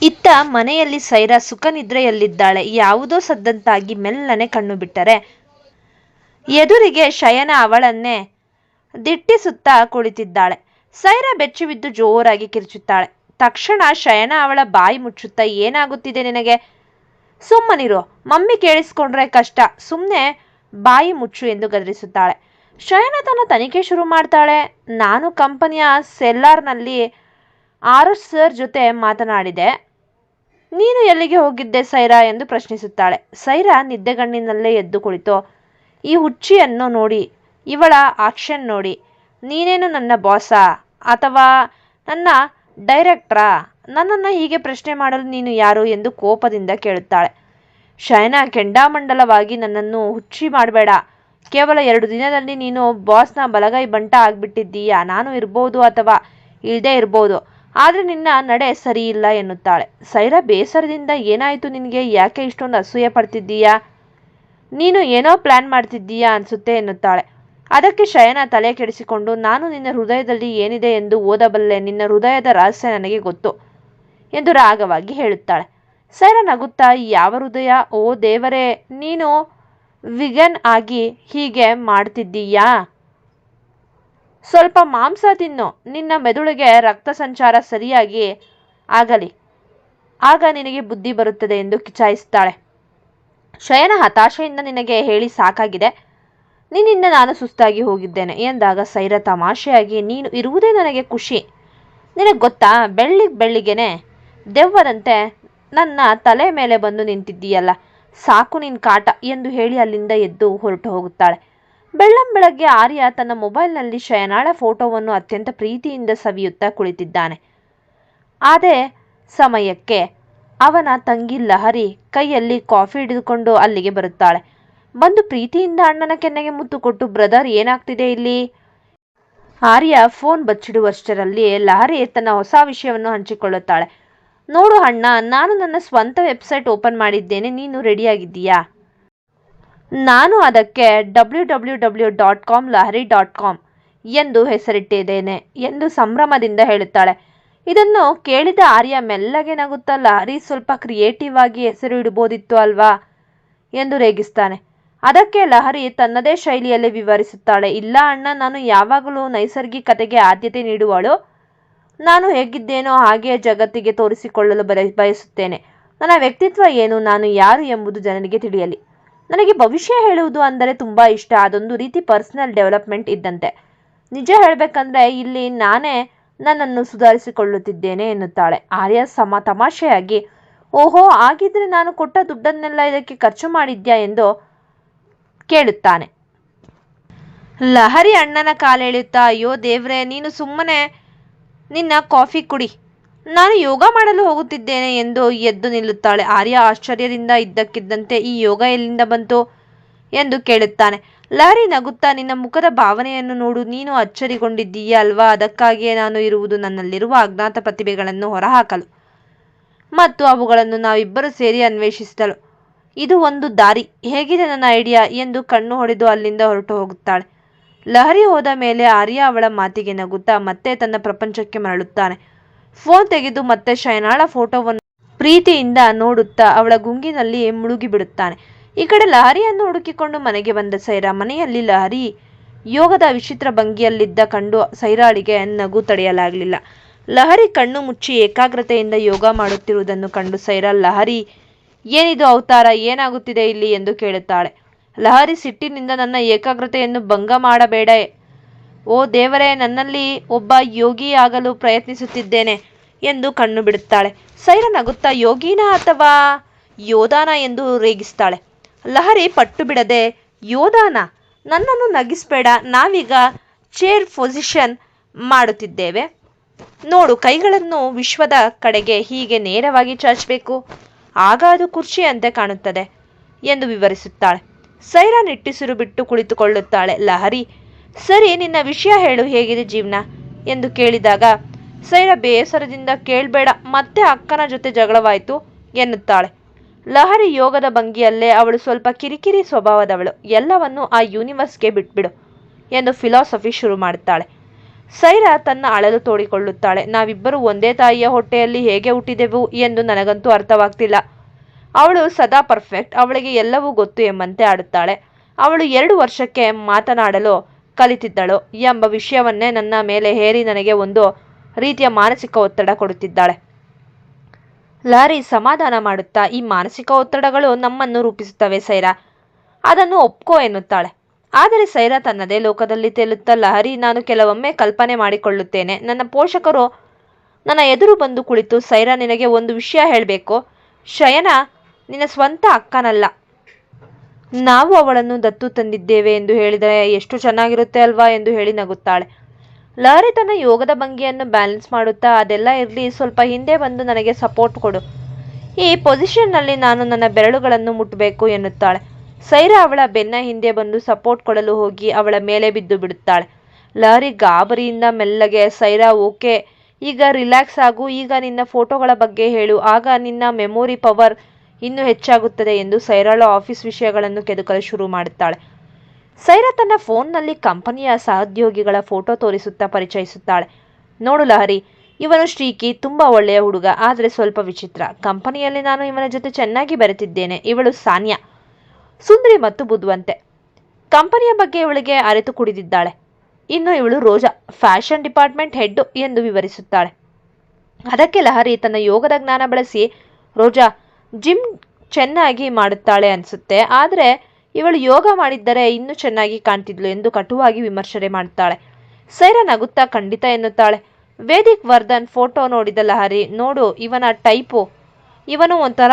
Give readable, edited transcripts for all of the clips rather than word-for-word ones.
ಇತ್ತ ಮನೆಯಲ್ಲಿ ಸೈರಾ ಸುಖ ನಿದ್ರೆಯಲ್ಲಿದ್ದಾಳೆ. ಯಾವುದೋ ಸದ್ದಂತಾಗಿ ಮೆಲ್ಲನೆ ಕಣ್ಣು ಬಿಟ್ಟರೆ ಎದುರಿಗೆ ಶಯನ ಅವಳನ್ನೇ ದಿಟ್ಟಿಸುತ್ತಾ ಕುಳಿತಿದ್ದಾಳೆ. ಸೈರಾ ಬೆಚ್ಚಿಬಿದ್ದು ಜೋರಾಗಿ ಕಿರುಚುತ್ತಾಳೆ. ತಕ್ಷಣ ಶಯನ ಅವಳ ಬಾಯಿ ಮುಚ್ಚುತ್ತಾ, ಏನಾಗುತ್ತಿದೆ ನಿನಗೆ? ಸುಮ್ಮನಿರು, ಮಮ್ಮಿ ಕೇಳಿಸ್ಕೊಂಡ್ರೆ ಕಷ್ಟ, ಸುಮ್ಮನೆ ಬಾಯಿ ಮುಚ್ಚು ಎಂದು ಗದರಿಸುತ್ತಾಳೆ. ಶಯನ ತನ್ನ ತನಿಖೆ ಶುರು ಮಾಡ್ತಾಳೆ. ನಾನು ಕಂಪನಿಯ ಸೆಲ್ಲಾರ್ನಲ್ಲಿ ಆರುಷ್ ಸರ್ ಜೊತೆ ಮಾತನಾಡಿದೆ. ನೀನು ಎಲ್ಲಿಗೆ ಹೋಗಿದ್ದೆ ಸೈರಾ ಎಂದು ಪ್ರಶ್ನಿಸುತ್ತಾಳೆ. ಸೈರಾ ನಿದ್ದೆಗಣ್ಣಿನಲ್ಲೇ ಎದ್ದು ಕುಳಿತು, ಈ ಹುಚ್ಚಿಯನ್ನು ನೋಡಿ, ಇವಳ ಆಕ್ಷನ್ ನೋಡಿ, ನೀನೇನು ನನ್ನ ಬಾಸಾ ಅಥವಾ ನನ್ನ ಡೈರೆಕ್ಟ್ರಾ? ನನ್ನನ್ನು ಹೀಗೆ ಪ್ರಶ್ನೆ ಮಾಡಲು ನೀನು ಯಾರು ಎಂದು ಕೋಪದಿಂದ ಕೇಳುತ್ತಾಳೆ. ಶಯನ ಕೆಂಡಾಮಂಡಲವಾಗಿ, ನನ್ನನ್ನು ಹುಚ್ಚಿ ಮಾಡಬೇಡ, ಕೇವಲ 2 ದಿನದಲ್ಲಿ ನೀನು ಬಾಸ್ನ ಬಲಗೈ ಬಂಟ ಆಗ್ಬಿಟ್ಟಿದ್ದೀಯಾ. ನಾನು ಇರ್ಬೋದು ಅಥವಾ ಇಲ್ಲದೆ ಇರ್ಬೋದು, ಆದರೆ ನಿನ್ನ ನಡೆ ಸರಿ ಇಲ್ಲ ಎನ್ನುತ್ತಾಳೆ. ಸೈರಾ ಬೇಸರದಿಂದ, ಏನಾಯಿತು ನಿನಗೆ? ಯಾಕೆ ಇಷ್ಟೊಂದು ಅಸೂಯೆ ಪಡ್ತಿದ್ದೀಯಾ? ನೀನು ಏನೋ ಪ್ಲ್ಯಾನ್ ಮಾಡ್ತಿದ್ದೀಯಾ ಅನಿಸುತ್ತೆ ಎನ್ನುತ್ತಾಳೆ. ಅದಕ್ಕೆ ಶಯನ ತಲೆ ಕೆಡಿಸಿಕೊಂಡು, ನಾನು ನಿನ್ನ ಹೃದಯದಲ್ಲಿ ಏನಿದೆ ಎಂದು ಓದಬಲ್ಲೆ, ನಿನ್ನ ಹೃದಯದ ರಹಸ್ಯ ನನಗೆ ಗೊತ್ತು ಎಂದು ರಾಗವಾಗಿ ಹೇಳುತ್ತಾಳೆ. ಸೈರಾ ನಗುತ್ತಾ, ಯಾವ ಹೃದಯ? ಓ ದೇವರೇ, ನೀನು ವಿಗನ್ ಆಗಿ ಹೀಗೆ ಮಾಡ್ತಿದ್ದೀಯಾ? ಸ್ವಲ್ಪ ಮಾಂಸ ತಿನ್ನು, ನಿನ್ನ ಮೆದುಳಿಗೆ ರಕ್ತ ಸಂಚಾರ ಸರಿಯಾಗಿ ಆಗಲಿ, ಆಗ ನಿನಗೆ ಬುದ್ಧಿ ಬರುತ್ತದೆ ಎಂದು ಕಿಚಾಯಿಸುತ್ತಾಳೆ. ಶಯನ ಹತಾಶೆಯಿಂದ, ನಿನಗೆ ಹೇಳಿ ಸಾಕಾಗಿದೆ, ನಿನ್ನಿಂದ ನಾನು ಸುಸ್ತಾಗಿ ಹೋಗಿದ್ದೇನೆ ಎಂದಾಗ ಸೈರಾ ತಮಾಷೆಯಾಗಿ, ನೀನು ಇರುವುದೇ ನನಗೆ ಖುಷಿ. ನಿನಗೆ ಗೊತ್ತಾ, ಬೆಳ್ಳಿಗೆನೆ ದೆವ್ವದಂತೆ ನನ್ನ ತಲೆ ಮೇಲೆ ಬಂದು ನಿಂತಿದ್ದೀಯಲ್ಲ, ಸಾಕು ನಿನ್ನ ಕಾಟ ಎಂದು ಹೇಳಿ ಅಲ್ಲಿಂದ ಎದ್ದು ಹೊರಟು ಹೋಗುತ್ತಾಳೆ. ಬೆಳ್ಳಂಬೆಳಗ್ಗೆ ಆರ್ಯ ತನ್ನ ಮೊಬೈಲ್ನಲ್ಲಿ ಶಯನಾಳ ಫೋಟೋವನ್ನು ಅತ್ಯಂತ ಪ್ರೀತಿಯಿಂದ ಸವಿಯುತ್ತಾ ಕುಳಿತಿದ್ದಾನೆ. ಅದೇ ಸಮಯಕ್ಕೆ ಅವನ ತಂಗಿ ಲಹರಿ ಕೈಯಲ್ಲಿ ಕಾಫಿ ಹಿಡಿದುಕೊಂಡು ಅಲ್ಲಿಗೆ ಬರುತ್ತಾಳೆ. ಬಂದು ಪ್ರೀತಿಯಿಂದ ಅಣ್ಣನ ಕೆನ್ನೆಗೆ ಮುತ್ತು ಕೊಟ್ಟು, ಬ್ರದರ್ ಏನಾಗ್ತಿದೆ ಇಲ್ಲಿ? ಆರ್ಯ ಫೋನ್ ಬಚ್ಚಿಡುವಷ್ಟರಲ್ಲಿ ಲಹರಿ ತನ್ನ ಹೊಸ ವಿಷಯವನ್ನು ಹಂಚಿಕೊಳ್ಳುತ್ತಾಳೆ. ನೋಡು ಅಣ್ಣ, ನಾನು ನನ್ನ ಸ್ವಂತ ವೆಬ್ಸೈಟ್ ಓಪನ್ ಮಾಡಿದ್ದೇನೆ, ನೀನು ರೆಡಿಯಾಗಿದ್ದೀಯಾ? ನಾನು ಅದಕ್ಕೆ www.com lahari.com ಎಂದು ಹೆಸರಿಟ್ಟಿದ್ದೇನೆ ಎಂದು ಸಂಭ್ರಮದಿಂದ ಹೇಳುತ್ತಾಳೆ. ಇದನ್ನು ಕೇಳಿದ ಆರ್ಯ ಮೆಲ್ಲಗೆ ನಗುತ್ತಾ, ಲಹರಿ ಸ್ವಲ್ಪ ಕ್ರಿಯೇಟಿವ್ ಆಗಿ ಹೆಸರು ಇಡಬಹುದಿತ್ತು ಅಲ್ವಾ ಎಂದು ರೇಗಿಸ್ತಾನೆ. ಅದಕ್ಕೆ ಲಹರಿ ತನ್ನದೇ ಶೈಲಿಯಲ್ಲಿ ವಿವರಿಸುತ್ತಾಳೆ, ಇಲ್ಲ ಅಣ್ಣ, ನಾನು ಯಾವಾಗಲೂ ನೈಸರ್ಗಿಕತೆಗೆ ಆದ್ಯತೆ ನೀಡುವಳು. ನಾನು ಹೇಗಿದ್ದೇನೋ ಹಾಗೆಯೇ ಜಗತ್ತಿಗೆ ತೋರಿಸಿಕೊಳ್ಳಲು ಬಯಸುತ್ತೇನೆ. ನನ್ನ ವ್ಯಕ್ತಿತ್ವ ಏನು, ನಾನು ಯಾರು ಎಂಬುದು ಜನರಿಗೆ ತಿಳಿಯಲಿ. ನನಗೆ ಭವಿಷ್ಯ ಹೇಳುವುದು ಅಂದರೆ ತುಂಬ ಇಷ್ಟ, ಅದೊಂದು ರೀತಿ ಪರ್ಸನಲ್ ಡೆವಲಪ್ಮೆಂಟ್ ಇದ್ದಂತೆ. ನಿಜ ಹೇಳಬೇಕಂದ್ರೆ ಇಲ್ಲಿ ನಾನೇ ನನ್ನನ್ನು ಸುಧಾರಿಸಿಕೊಳ್ಳುತ್ತಿದ್ದೇನೆ ಎನ್ನುತ್ತಾಳೆ. ಆರ್ಯ ತಮಾಷೆಯಾಗಿ, ಓಹೋ, ಆಗಿದ್ರೆ ನಾನು ಕೊಟ್ಟ ದುಡ್ಡನ್ನೆಲ್ಲ ಇದಕ್ಕೆ ಖರ್ಚು ಮಾಡಿದ್ಯಾ ಎಂದು ಕೇಳುತ್ತಾನೆ. ಲಹರಿ ಅಣ್ಣನ ಕಾಲೆಳೆಯುತ್ತಾ, ಅಯ್ಯೋ ದೇವ್ರೆ, ನೀನು ಸುಮ್ಮನೆ ನಿನ್ನ ಕಾಫಿ ಕುಡಿ, ನಾನು ಯೋಗ ಮಾಡಲು ಹೋಗುತ್ತಿದ್ದೇನೆ ಎಂದು ಎದ್ದು ನಿಲ್ಲುತ್ತಾಳೆ. ಆರ್ಯ ಆಶ್ಚರ್ಯದಿಂದ ಇದ್ದಕ್ಕಿದ್ದಂತೆ, ಈ ಯೋಗ ಎಲ್ಲಿಂದ ಬಂತು ಎಂದು ಕೇಳುತ್ತಾನೆ. ಲಹರಿ ನಗುತ್ತಾ, ನಿನ್ನ ಮುಖದ ಭಾವನೆಯನ್ನು ನೋಡು, ನೀನು ಅಚ್ಚರಿಗೊಂಡಿದ್ದೀಯ ಅಲ್ವಾ? ಅದಕ್ಕಾಗಿಯೇ ನಾನು ಇರುವುದು, ನನ್ನಲ್ಲಿರುವ ಅಜ್ಞಾತ ಪ್ರತಿಭೆಗಳನ್ನು ಹೊರಹಾಕಲು ಮತ್ತು ಅವುಗಳನ್ನು ನಾವಿಬ್ಬರು ಸೇರಿ ಅನ್ವೇಷಿಸಲು. ಇದು ಒಂದು ದಾರಿ. ಹೇಗಿದೆ ನನ್ನ ಐಡಿಯಾ ಎಂದು ಕಣ್ಣು ಹೊಡೆದು ಅಲ್ಲಿಂದ ಹೊರಟು ಹೋಗುತ್ತಾಳೆ. ಲಹರಿ ಹೋದ ಮೇಲೆ ಆರ್ಯ ಅವಳ ಮಾತಿಗೆ ನಗುತ್ತಾ ಮತ್ತೆ ತನ್ನ ಪ್ರಪಂಚಕ್ಕೆ ಮರಳುತ್ತಾನೆ. ಫೋನ್ ತೆಗೆದು ಮತ್ತೆ ಶಯನಾಳ ಫೋಟೋವನ್ನು ಪ್ರೀತಿಯಿಂದ ನೋಡುತ್ತಾ ಅವಳ ಗುಂಗಿನಲ್ಲಿ ಮುಳುಗಿಬಿಡುತ್ತಾನೆ. ಈ ಕಡೆ ಲಹರಿಯನ್ನು ಹುಡುಕಿಕೊಂಡು ಮನೆಗೆ ಬಂದ ಸೈರಾ ಮನೆಯಲ್ಲಿ ಲಹರಿ ಯೋಗದ ವಿಚಿತ್ರ ಭಂಗಿಯಲ್ಲಿದ್ದ ಕಂಡು ಸೈರಾಳಿಗೆ ನಗು ತಡೆಯಲಾಗಲಿಲ್ಲ. ಲಹರಿ ಕಣ್ಣು ಮುಚ್ಚಿ ಏಕಾಗ್ರತೆಯಿಂದ ಯೋಗ ಮಾಡುತ್ತಿರುವುದನ್ನು ಕಂಡು ಸೈರಾ, ಲಹರಿ ಏನಿದು ಅವತಾರ, ಏನಾಗುತ್ತಿದೆ ಇಲ್ಲಿ ಎಂದು ಕೇಳುತ್ತಾಳೆ. ಲಹರಿ ಸಿಟ್ಟಿನಿಂದ, ನನ್ನ ಏಕಾಗ್ರತೆಯನ್ನು ಭಂಗ ಮಾಡಬೇಡ, ಓ ದೇವರೇ, ನನ್ನಲ್ಲಿ ಒಬ್ಬ ಯೋಗಿ ಆಗಲು ಪ್ರಯತ್ನಿಸುತ್ತಿದ್ದೇನೆ ಎಂದು ಕಣ್ಣು ಬಿಡುತ್ತಾಳೆ. ಸೈರಾ ನಗುತ್ತಾ, ಯೋಗಿನ ಅಥವಾ ಯೋಧಾನ ಎಂದು ರೇಗಿಸ್ತಾಳೆ. ಲಹರಿ ಪಟ್ಟು ಬಿಡದೆ, ಯೋಧಾನ? ನನ್ನನ್ನು ನಗಿಸ್ಬೇಡ, ನಾವೀಗ ಚೇರ್ ಪೊಸಿಷನ್ ಮಾಡುತ್ತಿದ್ದೇವೆ ನೋಡು, ಕೈಗಳನ್ನು ವಿಶ್ವದ ಕಡೆಗೆ ಹೀಗೆ ನೇರವಾಗಿ ಚಾಚಬೇಕು, ಆಗ ಅದು ಕುರ್ಚಿಯಂತೆ ಕಾಣುತ್ತದೆ ಎಂದು ವಿವರಿಸುತ್ತಾಳೆ. ಸೈರಾ ನಿಟ್ಟುಸಿರು ಬಿಟ್ಟು ಕುಳಿತುಕೊಳ್ಳುತ್ತಾಳೆ. ಲಹರಿ, ಸರಿ, ನಿನ್ನ ವಿಷಯ ಹೇಳು, ಹೇಗಿದೆ ಜೀವನ ಎಂದು ಕೇಳಿದಾಗ ಸೈರಾ ಬೇಸರದಿಂದ, ಕೇಳಬೇಡ, ಮತ್ತೆ ಅಕ್ಕನ ಜೊತೆ ಜಗಳವಾಯಿತು ಎನ್ನುತ್ತಾಳೆ. ಲಹರಿ ಯೋಗದ ಭಂಗಿಯಲ್ಲೇ, ಅವಳು ಸ್ವಲ್ಪ ಕಿರಿಕಿರಿ ಸ್ವಭಾವದವಳು, ಎಲ್ಲವನ್ನು ಆ ಯೂನಿವರ್ಸ್ಗೆ ಬಿಟ್ಬಿಡು ಎಂದು ಫಿಲಾಸಫಿ ಶುರು ಮಾಡುತ್ತಾಳೆ. ಸೈರಾ ತನ್ನ ಅಳಲು ತೋಡಿಕೊಳ್ಳುತ್ತಾಳೆ. ನಾವಿಬ್ಬರು ಒಂದೇ ತಾಯಿಯ ಹೊಟ್ಟೆಯಲ್ಲಿ ಹೇಗೆ ಹುಟ್ಟಿದೆವು ಎಂದು ನನಗಂತೂ ಅರ್ಥವಾಗ್ತಿಲ್ಲ. ಅವಳು ಸದಾ ಪರ್ಫೆಕ್ಟ್, ಅವಳಿಗೆ ಎಲ್ಲವೂ ಗೊತ್ತು ಎಂಬಂತೆ ಆಡುತ್ತಾಳೆ. ಅವಳು 2 ವರ್ಷಕ್ಕೆ ಮಾತನಾಡಲು ಕಲಿತಿದ್ದಳು ಎಂಬ ವಿಷಯವನ್ನೇ ನನ್ನ ಮೇಲೆ ಹೇರಿ ನನಗೆ ಒಂದು ರೀತಿಯ ಮಾನಸಿಕ ಒತ್ತಡ ಕೊಡುತ್ತಿದ್ದಾಳೆ. ಲಹರಿ ಸಮಾಧಾನ ಮಾಡುತ್ತಾ, ಈ ಮಾನಸಿಕ ಒತ್ತಡಗಳು ನಮ್ಮನ್ನು ರೂಪಿಸುತ್ತವೆ ಸೈರಾ, ಅದನ್ನು ಒಪ್ಕೋ ಎನ್ನುತ್ತಾಳೆ. ಆದರೆ ಸೈರಾ ತನ್ನದೇ ಲೋಕದಲ್ಲಿ ತೇಲುತ್ತಾ, ಲಹರಿ, ನಾನು ಕೆಲವೊಮ್ಮೆ ಕಲ್ಪನೆ ಮಾಡಿಕೊಳ್ಳುತ್ತೇನೆ, ನನ್ನ ಪೋಷಕರು ನನ್ನ ಎದುರು ಬಂದು ಕುಳಿತು, ಸೈರಾ, ನಿನಗೆ ಒಂದು ವಿಷಯ ಹೇಳಬೇಕು, ಶಯನ ನಿನ್ನ ಸ್ವಂತ ಅಕ್ಕನಲ್ಲ, ನಾವು ಅವಳನ್ನು ದತ್ತು ತಂದಿದ್ದೇವೆ ಎಂದು ಹೇಳಿದರೆ ಎಷ್ಟು ಚೆನ್ನಾಗಿರುತ್ತೆ ಅಲ್ವಾ ಎಂದು ಹೇಳಿ ನಗುತ್ತಾಳೆ. ಲಹರಿ ತನ್ನ ಯೋಗದ ಭಂಗಿಯನ್ನು ಬ್ಯಾಲೆನ್ಸ್ ಮಾಡುತ್ತಾ, ಅದೆಲ್ಲ ಇರಲಿ, ಸ್ವಲ್ಪ ಹಿಂದೆ ಬಂದು ನನಗೆ ಸಪೋರ್ಟ್ ಕೊಡು, ಈ ಪೊಸಿಷನ್ನಲ್ಲಿ ನಾನು ನನ್ನ ಬೆರಳುಗಳನ್ನು ಮುಟ್ಟಬೇಕು ಎನ್ನುತ್ತಾಳೆ. ಸೈರಾ ಅವಳ ಬೆನ್ನ ಹಿಂದೆ ಬಂದು ಸಪೋರ್ಟ್ ಕೊಡಲು ಹೋಗಿ ಅವಳ ಮೇಲೆ ಬಿದ್ದು ಬಿಡುತ್ತಾಳೆ. ಲಹರಿ ಗಾಬರಿಯಿಂದ ಮೆಲ್ಲಗೆ, ಸೈರಾ, ಓಕೆ, ಈಗ ರಿಲ್ಯಾಕ್ಸ್ ಆಗು, ಈಗ ನಿನ್ನ ಫೋಟೋಗಳ ಬಗ್ಗೆ ಹೇಳು, ಆಗ ನಿನ್ನ ಮೆಮೊರಿ ಪವರ್ ಇನ್ನೂ ಹೆಚ್ಚಾಗುತ್ತದೆ ಎಂದು ಸೈರಾಳ ಆಫೀಸ್ ವಿಷಯಗಳನ್ನು ಕೆದಕಲು ಶುರು ಮಾಡುತ್ತಾಳೆ. ಸೈರಾ ತನ್ನ ಫೋನ್ನಲ್ಲಿ ಕಂಪನಿಯ ಸಹೋದ್ಯೋಗಿಗಳ ಫೋಟೋ ತೋರಿಸುತ್ತಾ ಪರಿಚಯಿಸುತ್ತಾಳೆ. ನೋಡು ಲಹರಿ, ಇವನು ಶ್ರೀಕಿ, ತುಂಬ ಒಳ್ಳೆಯ ಹುಡುಗ, ಆದರೆ ಸ್ವಲ್ಪ ವಿಚಿತ್ರ. ಕಂಪನಿಯಲ್ಲಿ ನಾನು ಇವನ ಜೊತೆ ಚೆನ್ನಾಗಿ ಬೆರೆತಿದ್ದೇನೆ. ಇವಳು ಸಾನ್ಯಾ, ಸುಂದರಿ ಮತ್ತು ಬುದ್ಧಿವಂತೆ. ಕಂಪನಿಯ ಬಗ್ಗೆ ಇವಳಿಗೆ ಅರಿತು ಕುಡಿದಿದ್ದಾಳೆ. ಇನ್ನು ಇವಳು ರೋಜಾ, ಫ್ಯಾಷನ್ ಡಿಪಾರ್ಟ್ಮೆಂಟ್ ಹೆಡ್ ಎಂದು ವಿವರಿಸುತ್ತಾಳೆ. ಅದಕ್ಕೆ ಲಹರಿ ತನ್ನ ಯೋಗದ ಜ್ಞಾನ ಬಳಸಿ, ರೋಜಾ ಜಿಮ್ ಚೆನ್ನಾಗಿ ಮಾಡುತ್ತಾಳೆ ಅನಿಸುತ್ತೆ, ಆದರೆ ಇವಳು ಯೋಗ ಮಾಡಿದ್ದರೆ ಇನ್ನೂ ಚೆನ್ನಾಗಿ ಕಾಣ್ತಿದ್ಲು ಎಂದು ಕಟುವಾಗಿ ವಿಮರ್ಶೆ ಮಾಡುತ್ತಾಳೆ. ಸೈರಾ ನಗುತ್ತಾ ಖಂಡಿತ ಎನ್ನುತ್ತಾಳೆ. ವೇದಿಕ್ ವರ್ಧನ್ ಫೋಟೋ ನೋಡಿದ ಲಹರಿ, ನೋಡು ಇವನ ಟೈಪು, ಇವನು ಒಂಥರ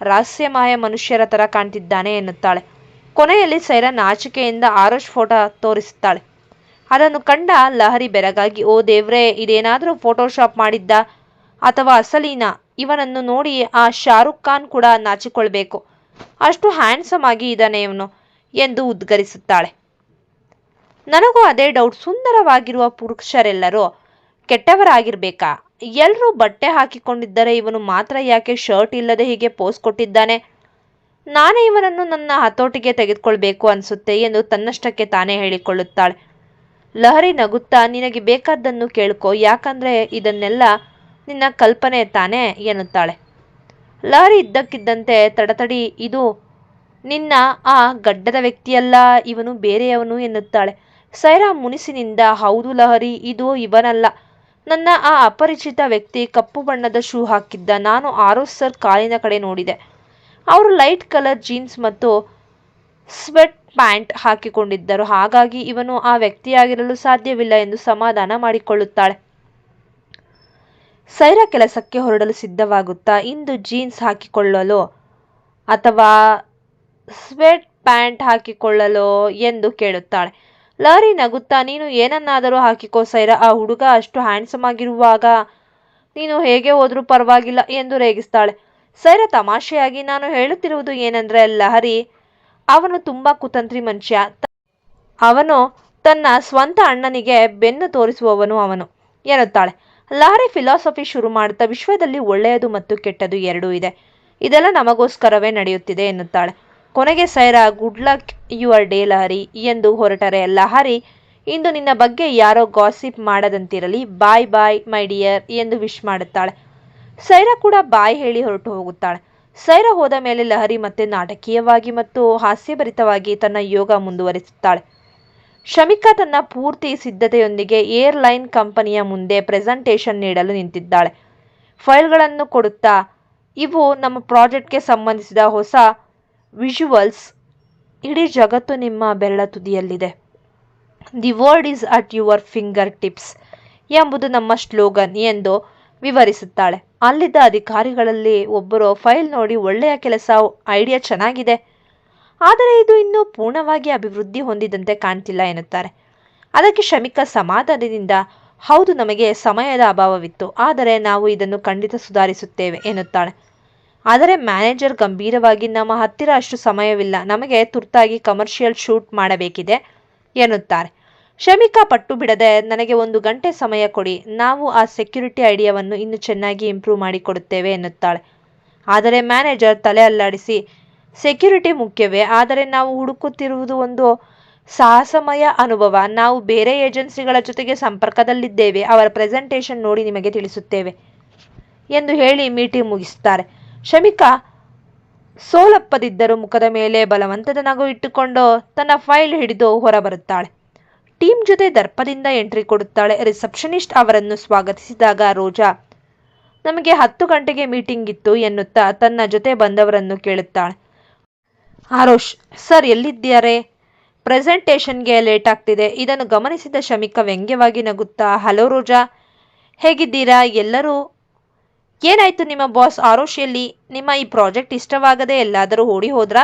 ರಹಸ್ಯಮಯ ಮನುಷ್ಯರ ಥರ ಕಾಣ್ತಿದ್ದಾನೆ ಎನ್ನುತ್ತಾಳೆ. ಕೊನೆಯಲ್ಲಿ ಸೈರಾ ನಾಚಿಕೆಯಿಂದ ಆರುಷ್ ಫೋಟೋ ತೋರಿಸುತ್ತಾಳೆ. ಅದನ್ನು ಕಂಡ ಲಹರಿ ಬೆರಗಾಗಿ, ಓ ದೇವ್ರೇ, ಇದೇನಾದರೂ ಫೋಟೋಶಾಪ್ ಮಾಡಿದ್ದ ಅಥವಾ ಅಸಲೀನಾ? ಇವನನ್ನು ನೋಡಿ ಆ ಶಾರುಖ್ ಖಾನ್ ಕೂಡ ನಾಚಿಕೊಳ್ಬೇಕು, ಅಷ್ಟು ಹ್ಯಾಂಡ್ಸಮ್ ಆಗಿ ಇದ್ದಾನೆ ಇವನು ಎಂದು ಉದ್ಗರಿಸುತ್ತಾಳೆ. ನನಗೂ ಅದೇ ಡೌಟ್, ಸುಂದರವಾಗಿರುವ ಪುರುಷರೆಲ್ಲರೂ ಕೆಟ್ಟವರಾಗಿರ್ಬೇಕಾ? ಎಲ್ಲರೂ ಬಟ್ಟೆ ಹಾಕಿಕೊಂಡಿದ್ದರೆ ಇವನು ಮಾತ್ರ ಯಾಕೆ ಶರ್ಟ್ ಇಲ್ಲದೆ ಹೀಗೆ ಪೋಸ್ ಕೊಟ್ಟಿದ್ದಾನೆ? ನಾನೇ ಇವನನ್ನು ನನ್ನ ಹತೋಟಿಗೆ ತೆಗೆದುಕೊಳ್ಬೇಕು ಅನಿಸುತ್ತೆ ಎಂದು ತನ್ನಷ್ಟಕ್ಕೆ ತಾನೇ ಹೇಳಿಕೊಳ್ಳುತ್ತಾಳೆ. ಲಹರಿ ನಗುತ್ತಾ, ನಿನಗೆ ಬೇಕಾದ್ದನ್ನು ಕೇಳ್ಕೊ, ಯಾಕಂದ್ರೆ ಇದನ್ನೆಲ್ಲ ನಿನ್ನ ಕಲ್ಪನೆ ತಾನೇ ಎನ್ನುತ್ತಾಳೆ. ಲಹರಿ ಇದ್ದಕ್ಕಿದ್ದಂತೆ, ತಡತಡಿ, ಇದು ನಿನ್ನ ಆ ಗಡ್ಡದ ವ್ಯಕ್ತಿಯಲ್ಲ, ಇವನು ಬೇರೆಯವನು ಎನ್ನುತ್ತಾಳೆ. ಸೈರಾ ಮುನಿಸಿನಿಂದ, ಹೌದು ಲಹರಿ, ಇದು ಇವನಲ್ಲ, ನನ್ನ ಆ ಅಪರಿಚಿತ ವ್ಯಕ್ತಿ ಕಪ್ಪು ಬಣ್ಣದ ಶೂ ಹಾಕಿದ್ದ. ನಾನು ಆರೋಸ್ ಸರ್ ಕಾಲಿನ ಕಡೆ ನೋಡಿದೆ, ಅವರು ಲೈಟ್ ಕಲರ್ ಜೀನ್ಸ್ ಮತ್ತು ಸ್ವೆಟ್ ಪ್ಯಾಂಟ್ ಹಾಕಿಕೊಂಡಿದ್ದರು, ಹಾಗಾಗಿ ಇವನು ಆ ವ್ಯಕ್ತಿಯಾಗಿರಲು ಸಾಧ್ಯವಿಲ್ಲ ಎಂದು ಸಮಾಧಾನ ಮಾಡಿಕೊಳ್ಳುತ್ತಾಳೆ. ಸೈರಾ ಕೆಲಸಕ್ಕೆ ಹೊರಡಲು ಸಿದ್ಧವಾಗುತ್ತಾ, ಇಂದು ಜೀನ್ಸ್ ಹಾಕಿಕೊಳ್ಳಲು ಅಥವಾ ಸ್ವೆಟ್ ಪ್ಯಾಂಟ್ ಹಾಕಿಕೊಳ್ಳಲು ಎಂದು ಕೇಳುತ್ತಾಳೆ. ಲಹರಿ ನಗುತ್ತಾ, ನೀನು ಏನನ್ನಾದರೂ ಹಾಕಿಕೋ ಸೈರಾ, ಆ ಹುಡುಗ ಅಷ್ಟು ಹ್ಯಾಂಡ್ಸಮ್ ಆಗಿರುವಾಗ ನೀನು ಹೇಗೆ ಹೋದ್ರೂ ಪರವಾಗಿಲ್ಲ ಎಂದು ರೇಗಿಸ್ತಾಳೆ. ಸೈರಾ ತಮಾಷೆಯಾಗಿ, ನಾನು ಹೇಳುತ್ತಿರುವುದು ಏನಂದ್ರೆ ಲಹರಿ, ಅವನು ತುಂಬಾ ಕುತಂತ್ರಿ ಮನುಷ್ಯ, ಅವನು ತನ್ನ ಸ್ವಂತ ಅಣ್ಣನಿಗೆ ಬೆನ್ನು ತೋರಿಸುವವನು ಅವನು ಎನ್ನುತ್ತಾಳೆ. ಲಹರಿ ಫಿಲಾಸಫಿ ಶುರು ಮಾಡುತ್ತಾ, ವಿಶ್ವದಲ್ಲಿ ಒಳ್ಳೆಯದು ಮತ್ತು ಕೆಟ್ಟದು ಎರಡೂ ಇದೆ, ಇದೆಲ್ಲ ನಮಗೋಸ್ಕರವೇ ನಡೆಯುತ್ತಿದೆ ಎನ್ನುತ್ತಾಳೆ. ಕೊನೆಗೆ Saira, good luck your day Lahari ಎಂದು ಹೊರಟರೆ ಲಹರಿ, ಇಂದು ನಿನ್ನ ಬಗ್ಗೆ ಯಾರೋ ಗಾಸಿಪ್ ಮಾಡದಂತಿರಲಿ, ಬಾಯ್ ಬಾಯ್ ಮೈ ಡಿಯರ್ ಎಂದು ವಿಶ್ ಮಾಡುತ್ತಾಳೆ. ಸೈರಾ ಕೂಡ ಬಾಯ್ ಹೇಳಿ ಹೊರಟು ಹೋಗುತ್ತಾಳೆ. ಸೈರಾ ಹೋದ ಮೇಲೆ ಲಹರಿ ಮತ್ತೆ ನಾಟಕೀಯವಾಗಿ ಮತ್ತು ಹಾಸ್ಯಭರಿತವಾಗಿ ತನ್ನ ಯೋಗ ಮುಂದುವರಿಸುತ್ತಾಳೆ. ಶಮಿಕಾ ತನ್ನ ಪೂರ್ತಿ ಸಿದ್ಧತೆಯೊಂದಿಗೆ ಏರ್ಲೈನ್ ಕಂಪನಿಯ ಮುಂದೆ ಪ್ರೆಸೆಂಟೇಷನ್ ನೀಡಲು ನಿಂತಿದ್ದಾಳೆ. ಫೈಲ್ಗಳನ್ನು ಕೊಡುತ್ತಾ, ಇವು ನಮ್ಮ ಪ್ರಾಜೆಕ್ಟ್ಗೆ ಸಂಬಂಧಿಸಿದ ಹೊಸ ವಿಜುವಲ್ಸ್, ಇಡೀ ಜಗತ್ತು ನಿಮ್ಮ ಬೆರಳ ತುದಿಯಲ್ಲಿದೆ, the world is at your finger tips ಎಂಬುದು ನಮ್ಮ ಸ್ಲೋಗನ್ ಎಂದು ವಿವರಿಸುತ್ತಾಳೆ. ಅಲ್ಲಿದ್ದ ಅಧಿಕಾರಿಗಳಲ್ಲಿ ಒಬ್ಬರು, ಫೈಲ್ ನೋಡಿ ಒಳ್ಳೆಯ ಕೆಲಸ, ಐಡಿಯಾ ಚೆನ್ನಾಗಿದೆ, ಆದರೆ ಇದು ಇನ್ನೂ ಪೂರ್ಣವಾಗಿ ಅಭಿವೃದ್ಧಿ ಹೊಂದಿದಂತೆ ಕಾಣ್ತಿಲ್ಲ ಎನ್ನುತ್ತಾರೆ. ಅದಕ್ಕೆ ಶಮಿಕಾ ಸಮಾಧಾನದಿಂದ, ಹೌದು, ನಮಗೆ ಸಮಯದ ಅಭಾವವಿತ್ತು, ಆದರೆ ನಾವು ಇದನ್ನು ಖಂಡಿತ ಸುಧಾರಿಸುತ್ತೇವೆ ಎನ್ನುತ್ತಾಳೆ. ಆದರೆ ಮ್ಯಾನೇಜರ್ ಗಂಭೀರವಾಗಿ, ನಮ್ಮ ಹತ್ತಿರ ಅಷ್ಟು ಸಮಯವಿಲ್ಲ, ನಮಗೆ ತುರ್ತಾಗಿ ಕಮರ್ಷಿಯಲ್ ಶೂಟ್ ಮಾಡಬೇಕಿದೆ ಎನ್ನುತ್ತಾರೆ. ಶಮಿಕಾ ಪಟ್ಟು ಬಿಡದೆ, ನನಗೆ 1 ಗಂಟೆ ಸಮಯ ಕೊಡಿ, ನಾವು ಆ ಸೆಕ್ಯೂರಿಟಿ ಐಡಿಯಾವನ್ನು ಇನ್ನೂ ಚೆನ್ನಾಗಿ ಇಂಪ್ರೂವ್ ಮಾಡಿಕೊಡುತ್ತೇವೆ ಎನ್ನುತ್ತಾಳೆ. ಆದರೆ ಮ್ಯಾನೇಜರ್ ತಲೆ ಅಲ್ಲಾಡಿಸಿ, ಸೆಕ್ಯೂರಿಟಿ ಮುಖ್ಯವೇ, ಆದರೆ ನಾವು ಹುಡುಕುತ್ತಿರುವುದು ಒಂದು ಸಾಹಸಮಯ ಅನುಭವ. ನಾವು ಬೇರೆ ಏಜೆನ್ಸಿಗಳ ಜೊತೆಗೆ ಸಂಪರ್ಕದಲ್ಲಿದ್ದೇವೆ. ಅವರ ಪ್ರೆಸೆಂಟೇಷನ್ ನೋಡಿ ನಿಮಗೆ ತಿಳಿಸುತ್ತೇವೆ ಎಂದು ಹೇಳಿ ಮೀಟಿಂಗ್ ಮುಗಿಸುತ್ತಾರೆ. ಶಮಿಕಾ ಸೋಲಪ್ಪದಿದ್ದರೂ ಮುಖದ ಮೇಲೆ ಬಲವಂತದ ನಗು ಇಟ್ಟುಕೊಂಡು ತನ್ನ ಫೈಲ್ ಹಿಡಿದು ಹೊರಬರುತ್ತಾಳೆ. ಟೀಮ್ ಜೊತೆ ದರ್ಪದಿಂದ ಎಂಟ್ರಿ ಕೊಡುತ್ತಾಳೆ. ರಿಸೆಪ್ಷನಿಸ್ಟ್ ಅವರನ್ನು ಸ್ವಾಗತಿಸಿದಾಗ ರೋಜಾ ನಮಗೆ 10 ಗಂಟೆಗೆ ಮೀಟಿಂಗ್ ಇತ್ತು ಎನ್ನುತ್ತಾ ತನ್ನ ಜೊತೆ ಬಂದವರನ್ನು ಕೇಳುತ್ತಾಳೆ. ಆರೋಷ್ ಸರ್ ಎಲ್ಲಿದ್ದಾರೆ? ಪ್ರೆಸೆಂಟೇಷನ್ಗೆ ಲೇಟ್ ಆಗ್ತಿದೆ. ಇದನ್ನು ಗಮನಿಸಿದ ಶಮಿಕಾ ವ್ಯಂಗ್ಯವಾಗಿ ನಗುತ್ತಾ, ಹಲೋ ರೋಜಾ, ಹೇಗಿದ್ದೀರಾ ಎಲ್ಲರೂ? ಏನಾಯ್ತು ನಿಮ್ಮ ಬಾಸ್ ಆರೋಷ್ ಎಲ್ಲಿ? ನಿಮ್ಮ ಈ ಪ್ರಾಜೆಕ್ಟ್ ಇಷ್ಟವಾಗದೆ ಎಲ್ಲಾದರೂ ಓಡಿ ಹೋದ್ರಾ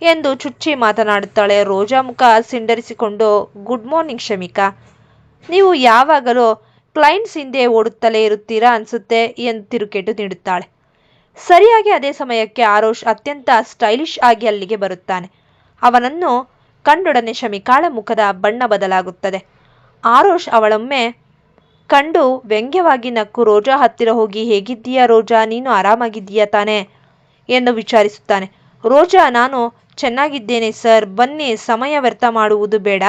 ಎಂದು ಚುಚ್ಚಿ ಮಾತನಾಡುತ್ತಾಳೆ. ರೋಜಾ ಮುಖ ಸಿಂಡರಿಸಿಕೊಂಡು, ಗುಡ್ ಮಾರ್ನಿಂಗ್ ಶಮಿಕಾ, ನೀವು ಯಾವಾಗಲೂ ಕ್ಲೈಂಟ್ಸ್ ಹಿಂದೆ ಓಡುತ್ತಲೇ ಇರುತ್ತೀರಾ ಅನ್ಸುತ್ತೆ ಎಂದು ತಿರುಗೇಟು ನೀಡುತ್ತಾಳೆ. ಸರಿಯಾಗಿ ಅದೇ ಸಮಯಕ್ಕೆ ಆರೋಷ್ ಅತ್ಯಂತ ಸ್ಟೈಲಿಶ್ ಆಗಿ ಅಲ್ಲಿಗೆ ಬರುತ್ತಾನೆ. ಅವನನ್ನು ಕಂಡೊಡನೆ ಶಮಿಕಾಳ ಮುಖದ ಬಣ್ಣ ಬದಲಾಗುತ್ತದೆ. ಆರೋಷ್ ಅವಳೊಮ್ಮೆ ಕಂಡು ವ್ಯಂಗ್ಯವಾಗಿ ನಕ್ಕು ರೋಜಾ ಹತ್ತಿರ ಹೋಗಿ, ಹೇಗಿದ್ದೀಯಾ ರೋಜಾ, ನೀನು ಆರಾಮಾಗಿದ್ದೀಯಾ ತಾನೇ ಎಂದು ವಿಚಾರಿಸುತ್ತಾನೆ. ರೋಜಾ, ನಾನು ಚೆನ್ನಾಗಿದ್ದೇನೆ ಸರ್, ಬನ್ನಿ ಸಮಯ ವ್ಯರ್ಥ ಮಾಡುವುದು ಬೇಡ,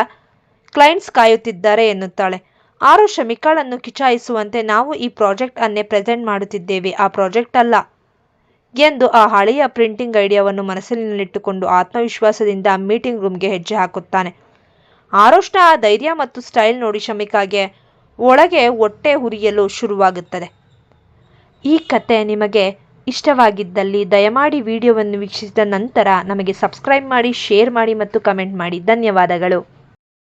ಕ್ಲೈಂಟ್ಸ್ ಕಾಯುತ್ತಿದ್ದಾರೆ ಎನ್ನುತ್ತಾಳೆ. ಆರೋಷ್ ಶಮಿಕಾಳನ್ನು ಕಿಚಾಯಿಸುವಂತೆ, ನಾವು ಈ ಪ್ರಾಜೆಕ್ಟ್ ಅನ್ನೇ ಪ್ರೆಸೆಂಟ್ ಮಾಡುತ್ತಿದ್ದೇವೆ, ಆ ಪ್ರಾಜೆಕ್ಟ್ ಅಲ್ಲ ಎಂದು ಆ ಹಳೆಯ ಪ್ರಿಂಟಿಂಗ್ ಐಡಿಯಾವನ್ನು ಮನಸ್ಸಿನಲ್ಲಿಟ್ಟುಕೊಂಡು ಆತ್ಮವಿಶ್ವಾಸದಿಂದ ಮೀಟಿಂಗ್ ರೂಮ್ಗೆ ಹೆಜ್ಜೆ ಹಾಕುತ್ತಾನೆ. ಆರೋಷ್ನ ಆ ಧೈರ್ಯ ಮತ್ತು ಸ್ಟೈಲ್ ನೋಡಿ ಶಮಿಕಾಗೆ ಒಳಗೆ ಹೊಟ್ಟೆ ಉರಿಯಲು ಶುರುವಾಗುತ್ತದೆ. ಈ ಕತೆ ನಿಮಗೆ ಇಷ್ಟವಾಗಿದ್ದಲ್ಲಿ ದಯಮಾಡಿ ವಿಡಿಯೋವನ್ನು ವೀಕ್ಷಿಸಿದ ನಂತರ ನಮಗೆ ಸಬ್ಸ್ಕ್ರೈಬ್ ಮಾಡಿ, ಶೇರ್ ಮಾಡಿ ಮತ್ತು ಕಮೆಂಟ್ ಮಾಡಿ. ಧನ್ಯವಾದಗಳು.